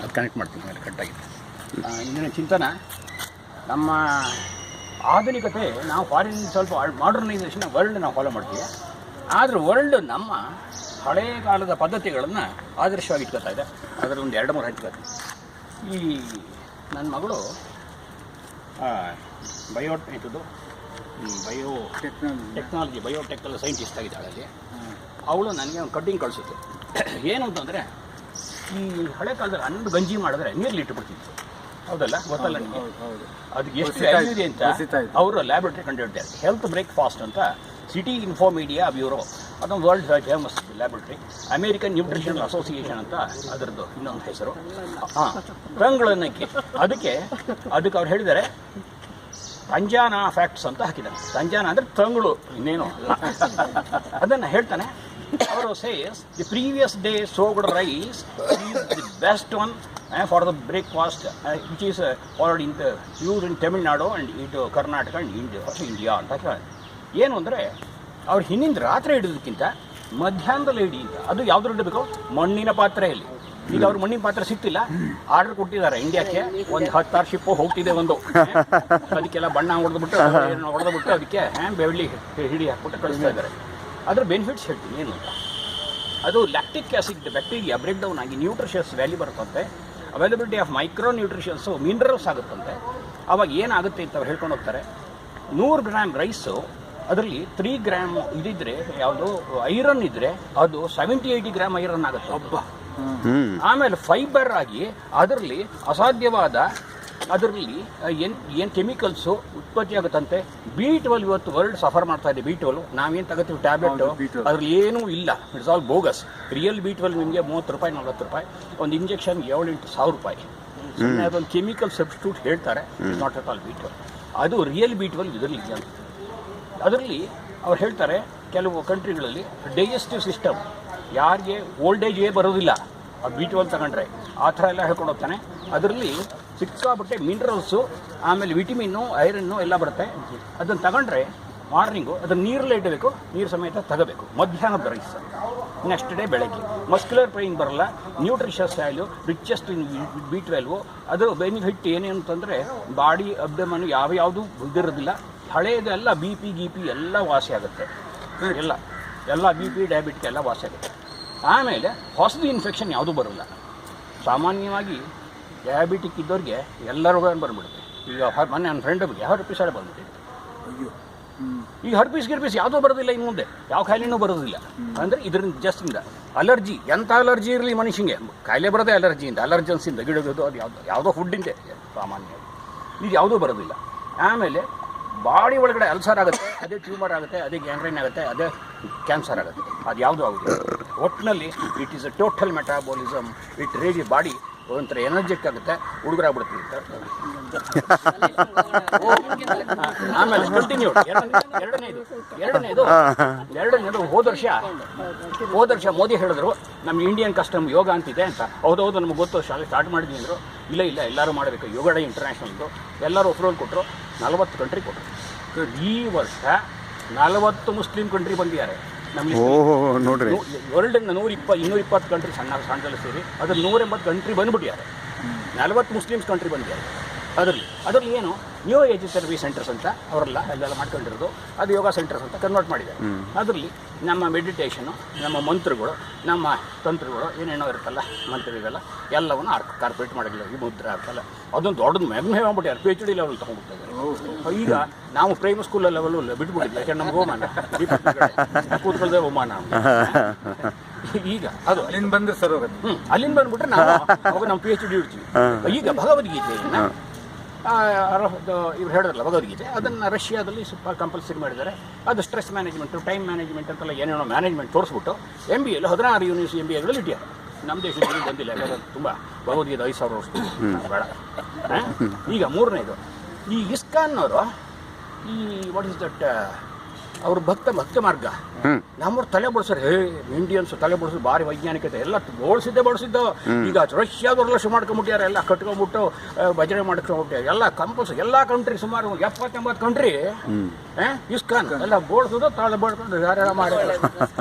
ಅದು ಕನೆಕ್ಟ್ ಮಾಡ್ತೀನಿ ಮೇಲೆ ಕಟ್ಟಾಗಿದೆ. ಇಂದಿನ ಚಿಂತನ ನಮ್ಮ ಆಧುನಿಕತೆ, ನಾವು ಫಾರಿನ್ ಸ್ವಲ್ಪ ಮಾಡರ್ನೈಸೇಷನ್ ವರ್ಲ್ಡ್ ನಾವು ಫಾಲೋ ಮಾಡ್ತೀವಿ. ಆದರೂ ವರ್ಲ್ಡ್ ನಮ್ಮ ಹಳೆಯ ಕಾಲದ ಪದ್ಧತಿಗಳನ್ನು ಆದರ್ಶವಾಗಿ ಇಟ್ಕೊತಾ ಇದೆ. ಅದರ ಒಂದು 2-3 ಹಂಚ್ಕೊತೀನಿ. ಈ ನನ್ನ ಮಗಳು ಬಯೋಟೆಕ್ನಲ್ಲಿ ಸೈಂಟಿಸ್ಟ್ ಆಗಿದ್ದಾಳೆ. ಅಲ್ಲಿ ಅವಳು ನನಗೆ ಒಂದು ಕಟ್ಟಿಂಗ್ ಕಳಿಸಿತ್ತು. ಏನು ಅಂತಂದರೆ, ಈ ಹಳೆ ಕಾಲದಲ್ಲಿ ಅನ್ನದ ಗಂಜಿ ಮಾಡಿದ್ರೆ ನೀರಲ್ಲಿ ಇಟ್ಟುಬಿಡ್ತಿತ್ತು, ಹೌದಲ್ಲ? ಗೊತ್ತಲ್ಲ ನಿಮಗೆ ಅದಕ್ಕೆ ಎಷ್ಟು ವ್ಯಾಲ್ಯೂ ಇದೆ ಅಂತ ಅವರು ಲ್ಯಾಬ್ರೇಟರಿ ಕಂಡುಹಿಡಿದ್ದಾರೆ. ಹೆಲ್ತ್ ಬ್ರೇಕ್ಫಾಸ್ಟ್ ಅಂತ ಸಿಟಿ ಇನ್ಫೋಮೀಡಿಯಾ ಬ್ಯೂರೋ, ಅದೊಂದು world famous laboratory. American nutrition association ಅಂತ ಅದರದ್ದು ಇನ್ನೊಂದು ಹೆಸರು. ತಂಗಳನ್ನಕ್ಕೆ ಅದಕ್ಕೆ ಅವ್ರು ಹೇಳಿದ್ದಾರೆ ತಂಜಾನ ಫ್ಯಾಕ್ಟ್ಸ್ ಅಂತ ಹಾಕಿದ್ದಾರೆ. ತಂಜಾನ ಅಂದರೆ ತಂಗಳು, ಇನ್ನೇನು ಅದನ್ನು ಹೇಳ್ತಾನೆ. ಅವರು says the previous day soaked rice is the best one for the breakfast which is already use in Tamil Nadu and ಇದು ಕರ್ನಾಟಕ ಆ್ಯಂಡ್ ಇಂಡಿಯಾ ಅಂತ ಹೇಳ್ತಾರೆ. ಏನು ಅಂದರೆ ಅವ್ರು ಹಿಂದಿನ ರಾತ್ರಿ ಹಿಡಿಯೋದಕ್ಕಿಂತ ಮಧ್ಯಾಹ್ನದಲ್ಲಿ ಹಿಡಿ ಅಂತ. ಅದು ಯಾವ್ದು ಇಡಬೇಕು? ಮಣ್ಣಿನ ಪಾತ್ರೆಯಲ್ಲಿ. ಈಗ ಅವ್ರು ಮಣ್ಣಿನ ಪಾತ್ರೆ ಸಿಗ್ತಿಲ್ಲ, ಆರ್ಡರ್ ಕೊಟ್ಟಿದ್ದಾರೆ ಇಂಡಿಯಾಕ್ಕೆ. ಒಂದು 10 ಶಿಪ್ಪು ಹೋಗ್ತಿದೆ ಒಂದು, ಅದಕ್ಕೆಲ್ಲ ಬಣ್ಣ ಹೊಡೆದ್ಬಿಟ್ಟು ಅದಕ್ಕೆ ಬೆಳ್ಳಿ ಹಿಡಿ ಹಾಕ್ಬಿಟ್ಟು ಕಳಿಸ್ತಾ ಇದ್ದಾರೆ. ಅದರ ಬೆನಿಫಿಟ್ಸ್ ಹೇಳ್ತೀನಿ ಏನು ಅಂತ. ಅದು lactic acid bacteria break down ಆಗಿ ನ್ಯೂಟ್ರಿಷನ್ಸ್ ವ್ಯಾಲ್ಯೂ ಬರುತ್ತಂತೆ, availability of micro nutritions minerals ಆಗುತ್ತಂತೆ. ಅವಾಗ ಏನಾಗುತ್ತೆ ಅಂತ ಅವ್ರು ಹೇಳ್ಕೊಂಡು ಹೋಗ್ತಾರೆ. 100 ಗ್ರಾಮ್ ರೈಸು ಅದರಲ್ಲಿ 3 ಗ್ರಾಮ್ ಇದಿದ್ರೆ, ಯಾವುದು ಐರನ್ ಇದ್ದರೆ ಅದು 70-80 ಗ್ರಾಮ್ ಐರನ್ ಆಗುತ್ತೆ ಒಬ್ಬ. ಆಮೇಲೆ ಫೈಬರ್ ಆಗಿ ಅದರಲ್ಲಿ ಅಸಾಧ್ಯವಾದ ಅದರಲ್ಲಿ ಏನು ಕೆಮಿಕಲ್ಸು ಉತ್ಪತ್ತಿ ಆಗುತ್ತಂತೆ. B12 ಇವತ್ತು ವರ್ಲ್ಡ್ ಸಫರ್ ಮಾಡ್ತಾ ಇದೆ. B12 ನಾವೇನು ತಗೋತೀವಿ ಟ್ಯಾಬ್ಲೆಟ್, ಅದ್ರಲ್ಲಿ ಏನೂ ಇಲ್ಲ, it's all bogus. Real B12 ನಿಮಗೆ 30 ರೂಪಾಯಿ 40 ರೂಪಾಯಿ, ಒಂದು ಇಂಜೆಕ್ಷನ್ 7-8 ಸಾವಿರ ರೂಪಾಯಿ. ಸುಮ್ಮನೆ ಅದೊಂದು ಕೆಮಿಕಲ್ ಸಬ್ಸ್ಟಿಟ್ಯೂಟ್ ಹೇಳ್ತಾರೆ, it's not at all B12. ಅದು ರಿಯಲ್ B12 ಇದರಲ್ಲಿ ಇದೆ. ಅದರಲ್ಲಿ ಅವ್ರು ಹೇಳ್ತಾರೆ ಕೆಲವು ಕಂಟ್ರಿಗಳಲ್ಲಿ ಡೈಜೆಸ್ಟಿವ್ ಸಿಸ್ಟಮ್ ಯಾರಿಗೆ ಓಲ್ಡೇಜ್ಗೆ ಬರೋದಿಲ್ಲ ಆ B12 ತಗೊಂಡ್ರೆ, ಆ ಥರ ಎಲ್ಲ ಹೇಳ್ಕೊಂಡು ಹೋಗ್ತಾನೆ. ಅದರಲ್ಲಿ ಸಿಕ್ಕಾಬಿಟ್ಟೆ ಮಿನರಲ್ಸು, ಆಮೇಲೆ ವಿಟಮಿನ್ನು, ಐರನ್ನು ಎಲ್ಲ ಬರುತ್ತೆ. ಅದನ್ನು ತಗೊಂಡ್ರೆ ಮಾರ್ನಿಂಗು ಅದನ್ನು ನೀರಲ್ಲೇ ಇಡಬೇಕು, ನೀರು ಸಮೇತ ತಗೋಬೇಕು. ಮಧ್ಯಾಹ್ನದ ರೈಸ್, ನೆಕ್ಸ್ಟ್ ಡೇ ಬೆಳಗ್ಗೆ. ಮಸ್ಕ್ಯುಲರ್ ಪೇಯ್ನ್ ಬರಲ್ಲ, ನ್ಯೂಟ್ರಿಷಸ್ ಆಯಿಲು, ರಿಚೆಸ್ಟ್ ಇನ್ B12. ಅದು ಬೆನಿಫಿಟ್ ಏನೇನು ಅಂತಂದರೆ ಬಾಡಿ ಅಬ್ಡಮನ್ ಯಾವ್ಯಾವುದು ಇದಿರೋದಿಲ್ಲ. ಹಳೆಯದೆಲ್ಲ BP ಎಲ್ಲ ವಾಸಿ ಆಗುತ್ತೆ, ಎಲ್ಲ BP ಡಯಾಬಿಟಿಕ್ ಎಲ್ಲ ವಾಸಿ ಆಗುತ್ತೆ. ಆಮೇಲೆ ಹೊಸದು ಇನ್ಫೆಕ್ಷನ್ ಯಾವುದೂ ಬರೋಲ್ಲ. ಸಾಮಾನ್ಯವಾಗಿ ಡಯಾಬಿಟಿಕ್ ಇದ್ದವ್ರಿಗೆ ಎಲ್ಲ ರೋಗಗಳು ಬಂದ್ಬಿಡುತ್ತೆ. ಈಗ ಮೊನ್ನೆ ನನ್ನ ಫ್ರೆಂಡ್ಗೆ ಹರ್ಪೀಸ್ ಬಂದ್ಬಿಟ್ಟಿದೆ. ಈಗ ಹರ್ಪೀಸ್ ಯಾವುದೂ ಬರೋದಿಲ್ಲ, ಇನ್ನು ಮುಂದೆ ಯಾವ ಕಾಯಿಲೆನೂ ಬರೋದಿಲ್ಲ. ಅಂದರೆ ಇದರಿಂದ ಜಸ್ಟಿಂದ ಅಲರ್ಜಿ, ಎಂಥ ಅಲರ್ಜಿ ಇರಲಿ ಮನುಷ್ಯನಿಗೆ ಕಾಯಿಲೆ ಬರೋದೇ ಅಲರ್ಜಿಯಿಂದ, ಅಲರ್ಜನ್ಸಿಂದ ಗಿಡಗೋದು, ಅದು ಯಾವುದೋ ಫುಡ್ಡಿಂದೆ ಸಾಮಾನ್ಯವಾಗಿ. ಇದು ಯಾವುದೂ ಬರೋದಿಲ್ಲ. ಆಮೇಲೆ ಬಾಡಿ ಒಳಗಡೆ ಅಲ್ಸರ್ ಆಗುತ್ತೆ, ಅದೇ ಟ್ಯೂಮರ್ ಆಗುತ್ತೆ, ಅದೇ ಗ್ಯಾಂಗ್ರೈನ್ ಆಗುತ್ತೆ, ಅದೇ ಕ್ಯಾನ್ಸರ್ ಆಗುತ್ತೆ. ಅದು ಯಾವುದೂ ಆಗೋದಿಲ್ಲ. ಒಟ್ಟಿನಲ್ಲಿ it is a total metabolism. It ready body ಒಂಥರ ಎನರ್ಜೆಟಿಕ್ ಆಗುತ್ತೆ, ಹುಡುಗರಾಗ್ಬಿಡುತ್ತೆ. ಆಮೇಲೆ ಕಂಟಿನ್ಯೂ ಎರಡನೇದು ಹೋದ ವರ್ಷ ಮೋದಿ ಹೇಳಿದ್ರು ನಮ್ಮ ಇಂಡಿಯನ್ ಕಸ್ಟಮ್ ಯೋಗ ಅಂತಿದೆ ಅಂತ. ಹೌದೌದು ನಮ್ಗೆ ಗೊತ್ತು, ಶಾಲೆ ಸ್ಟಾರ್ಟ್ ಮಾಡಿದ್ವಿ ಅಂದರು. ಇಲ್ಲ ಎಲ್ಲರೂ ಮಾಡಬೇಕು ಯೋಗ ಡೇ ಇಂಟರ್ನ್ಯಾಷನಲ್ದು. ಎಲ್ಲರೂ ಅಪ್ರೂವಲ್ ಕೊಟ್ಟರು, 40 ಕಂಟ್ರಿ ಕೊಟ್ಟರು. ಈ ವರ್ಷ 40 ಮುಸ್ಲಿಂ ಕಂಟ್ರಿ ಬಂದಿದ್ದಾರೆ ನಮಗೆ. ವರ್ಲ್ಡಿಂದ 220 ಕಂಟ್ರಿ ಸಣ್ಣದಲ್ಲಿ ಸೇರಿ ಅದ್ರಲ್ಲಿ 180 ಕಂಟ್ರಿ ಬಂದುಬಿಟ್ಟಿದ್ದಾರೆ. 40 ಮುಸ್ಲಿಮ್ಸ್ ಕಂಟ್ರಿ ಬಂದಿದ್ದಾರೆ. ಅದರಲ್ಲಿ ಏನು ನ್ಯೂ ಏಜ್ ಥೆರಪಿ ಸೆಂಟರ್ಸ್ ಅಂತ ಅವರೆಲ್ಲ ಅಲ್ಲೆಲ್ಲ ಮಾಡ್ಕೊಂಡಿರೋದು, ಅದು ಯೋಗ ಸೆಂಟರ್ಸ್ ಅಂತ ಕನ್ವರ್ಟ್ ಮಾಡಿದ್ದಾರೆ. ಅದರಲ್ಲಿ ನಮ್ಮ ಮೆಡಿಟೇಷನು, ನಮ್ಮ ಮಂತ್ರಗಳು, ನಮ್ಮ ತಂತ್ರಗಳು ಏನೇನೋ ಇರುತ್ತಲ್ಲ ಮಂತ್ರಗಳೆಲ್ಲ ಎಲ್ಲವನ್ನು ಕಾರ್ಪೊರೇಟ್ ಮಾಡಿಲ್ಲ. ಈ ಮುದ್ರೆ ಇರ್ತಲ್ಲ, ಅದೊಂದು ದೊಡ್ಡದು ಮೆಗ್ಮೆ ಆಗ್ಬಿಟ್ಟಿದ್ದಾರೆ. PhD level ತೊಗೊಂಡ್ಬಿಟ್ಟಿದ್ದಾರೆ. ಈಗ ನಾವು ಪ್ರೈಮರಿ ಸ್ಕೂಲ್ ಲೆವೆಲು ಬಿಟ್ಬಿಟ್ಟಿಲ್ಲ, ಯಾಕೆಂದ್ರೆ ನಮ್ಗೆ ಹೋಮಾನ ಕೂತ್ಕೊಳ್ಳದೆ ಹೋಮಾನ. ಈಗ ಅದು ಅಲ್ಲಿಂದ ಬಂದು ಸರ್ ಅಲ್ಲಿಂದ ಬಂದ್ಬಿಟ್ರೆ ನಾವು ಅವಾಗ ನಮ್ಮ PhD ಇಡ್ತೀವಿ. ಈಗ ಭಗವದ್ಗೀತೆಯನ್ನು ಇವ್ರು ಹೇಳಿದ್ರಲ್ಲ ಭಗವದ್ಗೀತೆ, ಅದನ್ನು ರಷ್ಯಾದಲ್ಲಿ ಸ್ವಲ್ಪ ಕಂಪಲ್ಸರಿ ಮಾಡಿದ್ದಾರೆ. ಅದು ಸ್ಟ್ರೆಸ್ ಮ್ಯಾನೇಜ್ಮೆಂಟು, ಟೈಮ್ ಮ್ಯಾನೇಜ್ಮೆಂಟ್ ಅಂತೆಲ್ಲ ಏನೇನೋ ಮ್ಯಾನೇಜ್ಮೆಂಟ್ ತೋರಿಸ್ಬಿಟ್ಟು MBA 16 ಯೂನಿವರ್ಸಿಟಿ MBAಗಳಲ್ಲಿ ಇಟ್ಟಿದ್ದಾರೆ. ನಮ್ಮ ದೇಶದಲ್ಲಿ ಬಂದಿಲ್ಲ, ಯಾಕಂದರೆ ತುಂಬ ಭಗವದ್ಗೀತೆ 5,000 ವರ್ಷ ಬೇಡ. ಈಗ ಮೂರನೇದು ಈ ಇಸ್ಕಾನ್ನವರು, ಈ ವಾಟ್ ಇಸ್ ದಟ್, ಅವ್ರ ಭಕ್ತ ಮಾರ್ಗ ನಮ್ಮವ್ರು ತಲೆ ಬಡಿಸ್ತಾರೆ. ಇಂಡಿಯನ್ಸ್ ತಲೆ ಬಡಿಸೋದು ಭಾರಿ ವೈಜ್ಞಾನಿಕತೆ ಎಲ್ಲ ಬೋಳಿಸಿದ್ದು. ಈಗ ರಷ್ಯಾದವ್ರು ಲಕ್ಷ ಮಾಡ್ಕೊಂಬಿಟ್ಟಾರೆ, ಎಲ್ಲ ಕಟ್ಕೊಂಡ್ಬಿಟ್ಟು ಭಜನೆ ಮಾಡ್ಕೊಂಡ್ಬಿಟ್ಟಾರೆ. ಎಲ್ಲ ಎಲ್ಲ ಕಂಟ್ರಿ ಸುಮಾರು 70-80 ಕಂಟ್ರಿ ಇಸ್ಕಾನ್ ಎಲ್ಲ ಬೋಳಿಸೋದು ತಲೆ ಬಡ್ಕೊಂಡು ಯಾರ್ಯಾರ ಮಾಡಿದ್ದಾರೆ.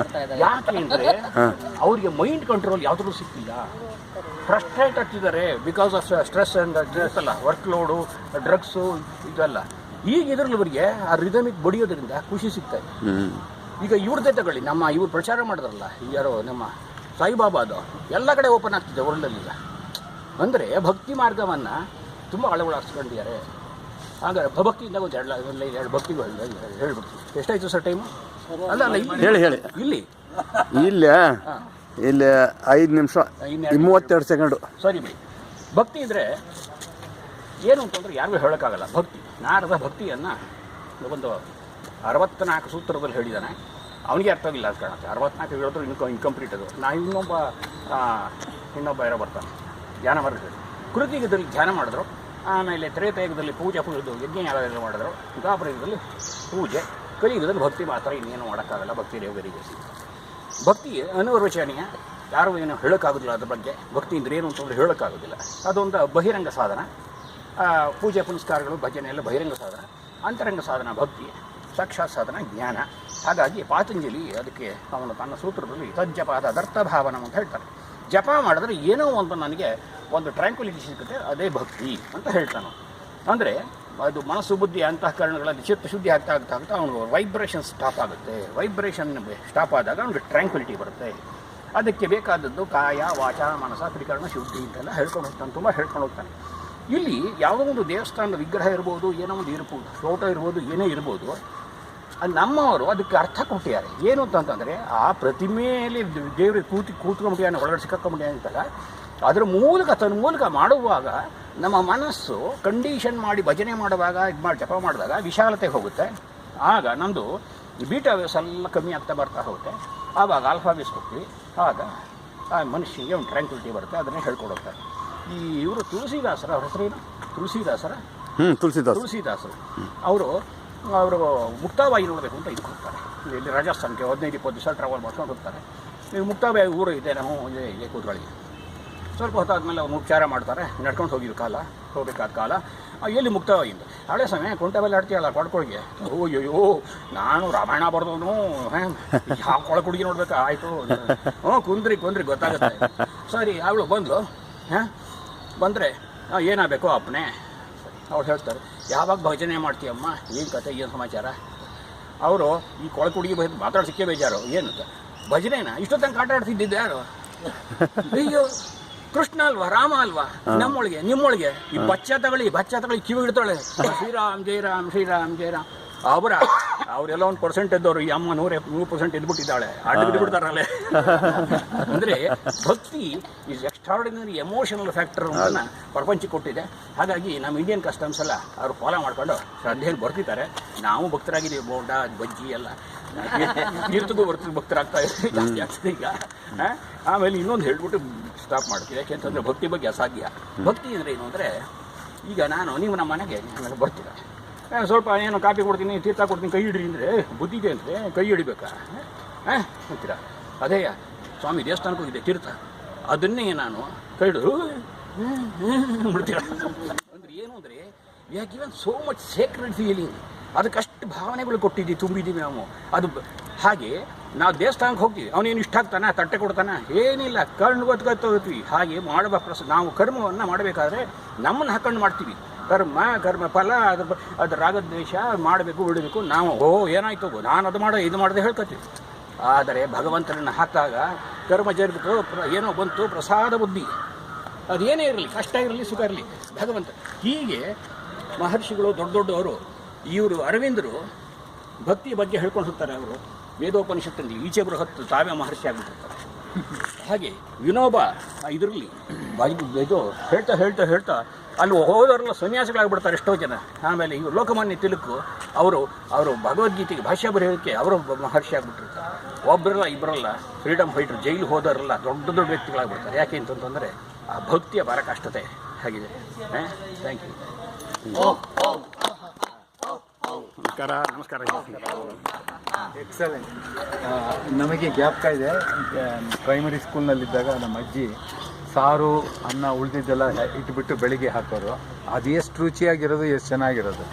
ಯಾಕೆ ಅಂದರೆ ಅವ್ರಿಗೆ ಮೈಂಡ್ ಕಂಟ್ರೋಲ್ ಯಾವುದ್ರೂ ಸಿಕ್ಕಿಲ್ಲ, ಫ್ರಸ್ಟ್ರೇಟ್ ಆಗ್ತಿದ್ದಾರೆ ಬಿಕಾಸ್ ಆಫ್ ಸ್ಟ್ರೆಸ್ ಅಲ್ಲ, ವರ್ಕ್ ಲೋಡು, ಡ್ರಗ್ಸು ಇದೆಲ್ಲ. ಈಗ ಇದ್ರಲ್ಲಿವರಿಗೆ ಆ ರಿದಮಿಕ್ ಬಡಿಯೋದ್ರಿಂದ ಖುಷಿ ಸಿಗ್ತಾ ಇದೆ. ಈಗ ಇವ್ರದ್ದೇ ತಗೊಳ್ಳಿ, ಇವ್ರು ಪ್ರಚಾರ ಮಾಡಿದ್ರಲ್ಲ ಯಾರೋ ನಮ್ಮ ಸಾಯಿಬಾಬಾದು, ಎಲ್ಲ ಕಡೆ ಓಪನ್ ಆಗ್ತಿದೆ ವರ್ಲ್ಡಲ್ಲಿಗ. ಅಂದರೆ ಭಕ್ತಿ ಮಾರ್ಗವನ್ನು ತುಂಬ ಅಳವಡಿಸ್ಕೊಂಡಿದ್ದಾರೆ. ಹಾಗಾದ್ರೆ ಭಕ್ತಿಯಿಂದ ಒಂದು ಎರಡು ಭಕ್ತಿಗಳು ಹೇಳ್ಬಿಡ್ತೀವಿ. ಎಷ್ಟಾಯ್ತು ಸರ್ ಟೈಮು? ಅಲ್ಲ ಹೇಳಿ ಇಲ್ಲ 5 ನಿಮಿಷ 32 ಸೆಕೆಂಡು. ಸರಿ ಬಿಡಿ. ಭಕ್ತಿ ಇದ್ರೆ ಏನು ಅಂತಂದ್ರೆ ಯಾರಿಗೂ ಹೇಳೋಕ್ಕಾಗಲ್ಲ. ಭಕ್ತಿ ನಾರದ ಭಕ್ತಿಯನ್ನು ಒಂದು 64 ಸೂತ್ರದಲ್ಲಿ ಹೇಳಿದ್ದಾನೆ. ಅವನಿಗೆ ಅರ್ಥವಿಲ್ಲ ಅಂತ ಕಾಣುತ್ತೆ. 64 ಹೇಳಿದ್ರು ಇನ್ಕಂಪ್ಲೀಟ್ ಅದು. ಇನ್ನೊಬ್ಬ ಯಾರೋ ಬರ್ತಾನೆ ಧ್ಯಾನ ಮಾಡಿದ್ರು. ಕೃತಿಯುಗದಲ್ಲಿ ಧ್ಯಾನ ಮಾಡಿದ್ರು, ಆಮೇಲೆ ತ್ರೇತಾಯುಗದಲ್ಲಿ ಪೂಜೆ ಯಜ್ಞ ಯಾವ್ಯಾವ ಮಾಡಿದ್ರು, ಯುಗಾಪರಯುಗದಲ್ಲಿ ಪೂಜೆ, ಕಲಿಯುಗದಲ್ಲಿ ಭಕ್ತಿ ಮಾತ್ರ. ಇನ್ನೇನು ಮಾಡೋಕ್ಕಾಗಲ್ಲ ಭಕ್ತಿ ದೇವರಿಗೆ. ಭಕ್ತಿ ಅನಿರ್ವಚನೀಯ, ಯಾರು ಏನು ಹೇಳೋಕ್ಕಾಗೋದಿಲ್ಲ ಅದ್ರ ಬಗ್ಗೆ. ಭಕ್ತಿ ಅಂದರೆ ಏನು ಅಂತಂದ್ರೆ ಹೇಳೋಕ್ಕಾಗೋದಿಲ್ಲ. ಅದೊಂದು ಬಹಿರಂಗ ಸಾಧನ. ಪೂಜೆ ಪುನಸ್ಕಾರಗಳು ಭಜನೆ ಎಲ್ಲ ಬಹಿರಂಗ ಸಾಧನ. ಅಂತರಂಗ ಸಾಧನ ಭಕ್ತಿ, ಸಾಕ್ಷಾತ್ ಸಾಧನ ಜ್ಞಾನ. ಹಾಗಾಗಿ ಪಾತಂಜಲಿ ಅದಕ್ಕೆ ಅವನು ತನ್ನ ಸೂತ್ರದಲ್ಲಿ ತಜ್ಜಪಾದ ದರ್ಥಭಾವನ ಅಂತ ಹೇಳ್ತಾರೆ. ಜಪ ಮಾಡಿದ್ರೆ ಏನೋ ಒಂದು ನನಗೆ ಒಂದು ಟ್ರ್ಯಾಂಕ್ವಿಲಿಟಿ ಸಿಗುತ್ತೆ, ಅದೇ ಭಕ್ತಿ ಅಂತ ಹೇಳ್ತಾನೆ. ಅಂದರೆ ಅದು ಮನಸ್ಸು ಬುದ್ಧಿ ಅಂತಃಕರಣಗಳಲ್ಲಿ ಚಿತ್ತಶುದ್ಧಿ ಆಗ್ತಾ ಅವನಿಗೆ ವೈಬ್ರೇಷನ್ ಸ್ಟಾಪ್ ಆಗುತ್ತೆ. ವೈಬ್ರೇಷನ್ ಸ್ಟಾಪ್ ಆದಾಗ ಅವನಿಗೆ ಟ್ರ್ಯಾಂಕ್ವಿಲಿಟಿ ಬರುತ್ತೆ. ಅದಕ್ಕೆ ಬೇಕಾದದ್ದು ಕಾಯ ವಾಚ ಮನಸ ತ್ರಿಕರಣ ಶುದ್ಧಿ ಅಂತೆಲ್ಲ ಹೇಳ್ಕೊಂಡು ಹೋಗ್ತಾನೆ, ತುಂಬ ಹೇಳ್ಕೊಂಡು ಹೋಗ್ತಾನೆ. ಇಲ್ಲಿ ಯಾವುದೋ ಒಂದು ದೇವಸ್ಥಾನದ ವಿಗ್ರಹ ಇರ್ಬೋದು, ಏನೋ ಒಂದು ಇರ್ಬೋದು, ಫೋಟೋ ಇರ್ಬೋದು, ಏನೇ ಇರ್ಬೋದು, ನಮ್ಮವರು ಅದಕ್ಕೆ ಅರ್ಥ ಕೊಟ್ಟಿದ್ದಾರೆ. ಏನು ಅಂತಂತಂದರೆ ಆ ಪ್ರತಿಮೆಯಲ್ಲಿ ದೇವ್ರಿಗೆ ಕೂತ್ಕೊಂಡ್ಬಿಟ್ಟಿಯಾನೆ, ಒಳಗಡೆ ಸಿಕ್ಕಾಕೊಂಡ್ಬಿಟ್ಟಿಯಾನೆ ಅಂತಲ್ಲ, ಅದರ ತನ್ನ ಮೂಲಕ ಮಾಡುವಾಗ ನಮ್ಮ ಮನಸ್ಸು ಕಂಡೀಷನ್ ಮಾಡಿ ಭಜನೆ ಮಾಡುವಾಗ ಜಪ ಮಾಡಿದಾಗ ವಿಶಾಲತೆ ಹೋಗುತ್ತೆ. ಆಗ ನಮ್ಮದು ಬೀಟಾ ವೇವ್ಸ್ ಎಲ್ಲ ಕಮ್ಮಿ ಆಗ್ತಾ ಬರ್ತಾ ಹೋಗುತ್ತೆ. ಆವಾಗ ಆಲ್ಫಾ ವೇವ್ಸ್ ಹೋಗ್ತೀವಿ. ಆಗ ಆ ಮನುಷ್ಯನಿಗೆ ಒಂದು ಟ್ರ್ಯಾಂಕ್ವಿಲಿಟಿ ಬರುತ್ತೆ. ಅದನ್ನೇ ಹೇಳ್ಕೊಡುತ್ತಾರೆ. ಇವರು ತುಳಸಿದಾಸರ ಹೆಸರೇನು? ತುಳಸಿದಾಸರು ಅವರು ಮುಕ್ತಾಬಾಯಿ ನೋಡಬೇಕು ಅಂತ ಇದಕ್ಕೆ ಹೋಗ್ತಾರೆ. ಇಲ್ಲಿ ರಾಜಸ್ಥಾನಕ್ಕೆ 15-20 ದಿವಸ ಟ್ರಾವೆಲ್ ಮಾಡ್ಕೊಂಡು ಹೋಗ್ತಾರೆ. ನೀವು ಮುಕ್ತಾಬಾಯಿ ಊರು ಇದೆ, ನಾವು ಇದೆ ಕೂತ್ಕೊಳ್ಳಿ. ಸ್ವಲ್ಪ ಹೊತ್ತಾದ್ಮೇಲೆ ಅವ್ರು ಉಪಚಾರ ಮಾಡ್ತಾರೆ. ನಡ್ಕೊಂಡು ಹೋಗಬೇಕಾದ ಕಾಲ ಎಲ್ಲಿ ಮುಕ್ತಾಬಾಯಿಂದ ಹಳೆ ಸಮಯ ಕುಂಟೆಬೆಲ್ಲ ಆಡ್ತೀಯಲ್ಲ ಕೊಡ್ಕೊಳಿಗೆ. ಅಯ್ಯೋ ನಾನು ರಾಮಾಯಣ ಬರ್ದವನು, ಯಾವ ಕೊಳ ಕುಡುಗಿ ನೋಡ್ಬೇಕಾ? ಆಯಿತು, ಕುಂದ್ರಿ ಗೊತ್ತಾಗುತ್ತೆ. ಸರಿ, ಅವಳು ಬಂದಳು. ಬಂದರೆ ಏನಾಗಬೇಕು ಅಪ್ಪನೇ? ಅವ್ರು ಹೇಳ್ತಾರೆ, ಯಾವಾಗ ಭಜನೆ ಮಾಡ್ತೀಯಮ್ಮ? ಏನು ಕತೆ, ಏನು ಸಮಾಚಾರ? ಅವರು ಈ ಕೊಳಕು ಹುಡುಗಿ ಮಾತಾಡ್ಸಿಕ್ಕೆ ಬೇಜಾರು. ಏನಂತ ಭಜನೆನಾ? ಇಷ್ಟೊತ್ತಂಗೆ ಕಾಟ ಆಡ್ತಿದ್ದಿದ್ದೆ ಯಾರು? ಅಯ್ಯೋ ಕೃಷ್ಣ ಅಲ್ವಾ, ರಾಮ ಅಲ್ವಾ? ನಿಮ್ಮೊಳಗೆ ಈ ಬಚ್ಚ ತಗೊಳ್ಳಿ ಕಿವಿ ಇಡ್ತಾಳೆ. ಶ್ರೀರಾಮ್ ಜೈ ರಾಮ್ ಅವರೆಲ್ಲ 1% ಇದ್ದವರು, ಈ ಅಮ್ಮ 100% ಎದ್ಬಿಟ್ಟಿದ್ದಾಳೆ, ಬಿಡ್ತಾರಲ್ಲೇ. ಅಂದರೆ ಭಕ್ತಿ ಈಸ್ ಎಕ್ಸ್ಟ್ರಾರ್ಡಿನರಿ ಎಮೋಷನಲ್ ಫ್ಯಾಕ್ಟರ್ ಅಂತ ಪ್ರಪಂಚಕ್ಕೆ ಕೊಟ್ಟಿದೆ. ಹಾಗಾಗಿ ನಮ್ಮ ಇಂಡಿಯನ್ ಕಸ್ಟಮ್ಸ್ ಎಲ್ಲ ಅವರು ಫಾಲೋ ಮಾಡ್ಕೊಂಡು ಶ್ರದ್ಧೆಯಲ್ಲಿ ಬರ್ತಿದ್ದಾರೆ. ನಾವು ಭಕ್ತರಾಗಿದ್ದೀವಿ. ಬೋಂಡ ಬಜ್ಜಿ ಎಲ್ಲ ತೀರ್ಥಗೂ ಭಕ್ತರಾಗ್ತಾ ಇದ್ದೀವಿ, ಜಾಸ್ತಿ ಆಗ್ತದೆ ಈಗ. ಆಮೇಲೆ ಇನ್ನೊಂದು ಹೇಳ್ಬಿಟ್ಟು ಸ್ಟಾಪ್ ಮಾಡ್ತೀವಿ. ಯಾಕೆಂತಂದರೆ ಭಕ್ತಿ ಬಗ್ಗೆ ಅಸಾಧ್ಯ. ಭಕ್ತಿ ಅಂದರೆ ಏನು ಅಂದರೆ, ಈಗ ನೀವು ನಮ್ಮ ಮನೆಗೆ ಬರ್ತೀರ, ಸ್ವಲ್ಪ ಏನೋ ಕಾಫಿ ಕೊಡ್ತೀನಿ, ತೀರ್ಥ ಕೊಡ್ತೀನಿ, ಕೈ ಹಿಡ್ರಿ ಅಂದರೆ ಬುದ್ಧಿಗೆ ಅಂದರೆ ಕೈ ಹಿಡಿಬೇಕಾ ಅಂತೀರ? ಅದೇ ಸ್ವಾಮಿ ದೇವಸ್ಥಾನಕ್ಕೆ ಹೋಗಿದೆ ತೀರ್ಥ, ಅದನ್ನೇ ನಾನು ಕೈ ಹಿಡಿದು ಬಿಡ್ತೀರ. ಅಂದರೆ ಏನು ಅಂದರೆ we have given so much sacred feeling. ಅದಕ್ಕಷ್ಟು ಭಾವನೆಗಳು ಕೊಟ್ಟಿದ್ದೀವಿ, ತುಂಬಿದ್ದೀವಿ ನಾವು. ಅದು ಹಾಗೆ ನಾವು ದೇವಸ್ಥಾನಕ್ಕೆ ಹೋಗ್ತೀವಿ, ಅವನೇನು ಇಷ್ಟ ಆಗ್ತಾನೆ, ತಟ್ಟೆ ಕೊಡ್ತಾನೆ, ಏನಿಲ್ಲ, ಕಣ್ಣು ಗೊತ್ತೀವಿ. ಹಾಗೆ ಮಾಡಬೇಕು. ನಾವು ಕರ್ಮವನ್ನು ಮಾಡಬೇಕಾದ್ರೆ ನಮ್ಮನ್ನು ಹಾಕೊಂಡು ಮಾಡ್ತೀವಿ. ಕರ್ಮ ಫಲ, ಅದ್ರ ರಾಗದ್ವೇಷ ಮಾಡಬೇಕು, ಬಿಡಬೇಕು. ನಾವು ಏನಾಯ್ತು ನಾನು ಅದು ಇದು ಮಾಡದೆ ಹೇಳ್ಕೊತೀವಿ. ಆದರೆ ಭಗವಂತನನ್ನು ಹಾಕಿದಾಗ ಕರ್ಮ ಜರುಗಿತು, ಏನೋ ಬಂತು, ಪ್ರಸಾದ ಬುದ್ಧಿ. ಅದೇನೇ ಇರಲಿ, ಕಷ್ಟ ಇರಲಿ, ಸುಖ ಇರಲಿ, ಭಗವಂತ. ಹೀಗೆ ಮಹರ್ಷಿಗಳು ದೊಡ್ಡವರು, ಇವರು ಅರವಿಂದರು ಭಕ್ತಿಯ ಬಗ್ಗೆ ಹೇಳ್ಕೊಂಡು ಹೋಗ್ತಾರೆ. ಅವರು ವೇದೋಪನಿಷತ್ತಲ್ಲಿ ಈಚೆ ಬೃಹತ್ ತಾವೇ ಮಹರ್ಷಿ ಆಗಿಬಿಟ್ಟಿರ್ತಾರೆ. ಹಾಗೆ ವಿನೋಬ ಇದರಲ್ಲಿ ಇದು ಹೇಳ್ತಾ ಅಲ್ಲಿ ಹೋದವರೆಲ್ಲ ಸನ್ಯಾಸಿಗಳಾಗ್ಬಿಡ್ತಾರೆ ಎಷ್ಟೋ ಜನ. ಆಮೇಲೆ ಇವರು ಲೋಕಮಾನ್ಯ ತಿಲಕ್ ಅವರು ಭಗವದ್ಗೀತೆಗೆ ಭಾಷ್ಯ ಬರೆಯೋದಕ್ಕೆ ಅವರು ಮಹರ್ಷಿ ಆಗಿಬಿಟ್ಟಿರ್ತಾರೆ. ಒಬ್ಬರಲ್ಲ ಇಬ್ಬರಲ್ಲ ಫ್ರೀಡಮ್ ಫೈಟರ್, ಜೈಲು ಹೋದವರೆಲ್ಲ ದೊಡ್ಡ ವ್ಯಕ್ತಿಗಳಾಗ್ಬಿಡ್ತಾರೆ. ಯಾಕೆ ಅಂತಂದರೆ ಆ ಭಕ್ತಿಯ ಪರಾಕಾಷ್ಠತೆ ಆಗಿದೆ. Thank you. ನಮಸ್ಕಾರ ನಮಸ್ಕಾರ. ಎಕ್ಸಲೆಂಟ್. ನಮಗೆ ಜ್ಞಾಪಕ ಇದೆ, ಪ್ರೈಮರಿ ಸ್ಕೂಲ್ನಲ್ಲಿದ್ದಾಗ ನಮ್ಮ ಅಜ್ಜಿ ಸಾರು ಅನ್ನ ಉಳಿದಿದ್ದೆಲ್ಲ ಇಟ್ಬಿಟ್ಟು ಬೆಳಿಗ್ಗೆ ಹಾಕೋರು. ಅದು ಎಷ್ಟು ರುಚಿಯಾಗಿರೋದು, ಎಷ್ಟು ಚೆನ್ನಾಗಿರೋದು.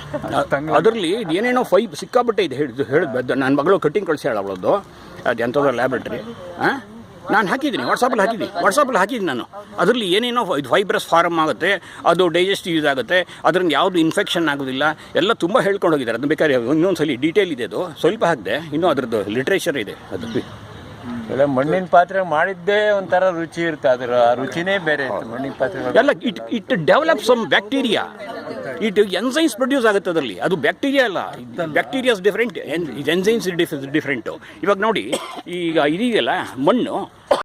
ಅದರಲ್ಲಿ ಏನೇನೋ ಸಿಕ್ಕಾಬಿಟ್ಟೆ ಇದೆ ಹೇಳಿದ್ ನನ್ನ ಮಗಳು ಕಟ್ಟಿಂಗ್ ಕಳಿಸಿ ಹೇಳೋದು ಅದು ಎಂಥದ್ದು ಲ್ಯಾಬ್ರೇಟ್ರಿ. ನಾನು ಹಾಕಿದ್ದೀನಿ ವಾಟ್ಸಪ್ಪಲ್ಲಿ ಹಾಕಿದ್ದೀನಿ ನಾನು. ಅದರಲ್ಲಿ ಏನೇನೋ ಇದು ಫೈಬ್ರಸ್ ಫಾರ್ಮ್ ಆಗುತ್ತೆ, ಅದು ಡೈಜೆಸ್ಟಿವ್ ಯೂಸ್ ಆಗುತ್ತೆ, ಅದರಿಂದ ಯಾವುದು ಇನ್ಫೆಕ್ಷನ್ ಆಗೋದಿಲ್ಲ, ಎಲ್ಲ ತುಂಬ ಹೇಳ್ಕೊಂಡು ಹೋಗಿದ್ದಾರೆ. ಅದು ಬೇಕಾದ್ರೆ ಇನ್ನೊಂದು ಸಲ ಡೀಟೇಲ್ ಇದೆ, ಅದು ಸ್ವಲ್ಪ ಹಾಕಿದೆ, ಇನ್ನೂ ಅದ್ರದ್ದು ಲಿಟ್ರೇಚರ್ ಇದೆ. ಅದು ಮಣ್ಣಿನ ಪಾತ್ರೆ ಮಾಡಿದ್ದೇ ಒಂಥರ ರುಚಿ ಇರುತ್ತೆ, ಅದರ ರುಚಿನೇ ಬೇರೆ ಇತ್ತು ಮಣ್ಣಿನ ಪಾತ್ರೆ ಎಲ್ಲ. It develop some bacteria, it enzymes produce ಆಗುತ್ತೆ ಅದರಲ್ಲಿ. ಅದು ಬ್ಯಾಕ್ಟೀರಿಯಾ ಅಲ್ಲ, ಬ್ಯಾಕ್ಟೀರಿಯಾಸ್ ಡಿಫ್ರೆಂಟ್, ಎನ್ಸೈಮ್ಸ್ ಡಿಫ್ರೆಂಟು. ಇವಾಗ ನೋಡಿ, ಈಗ ಇದೆಯಲ್ಲ ಮಣ್ಣು,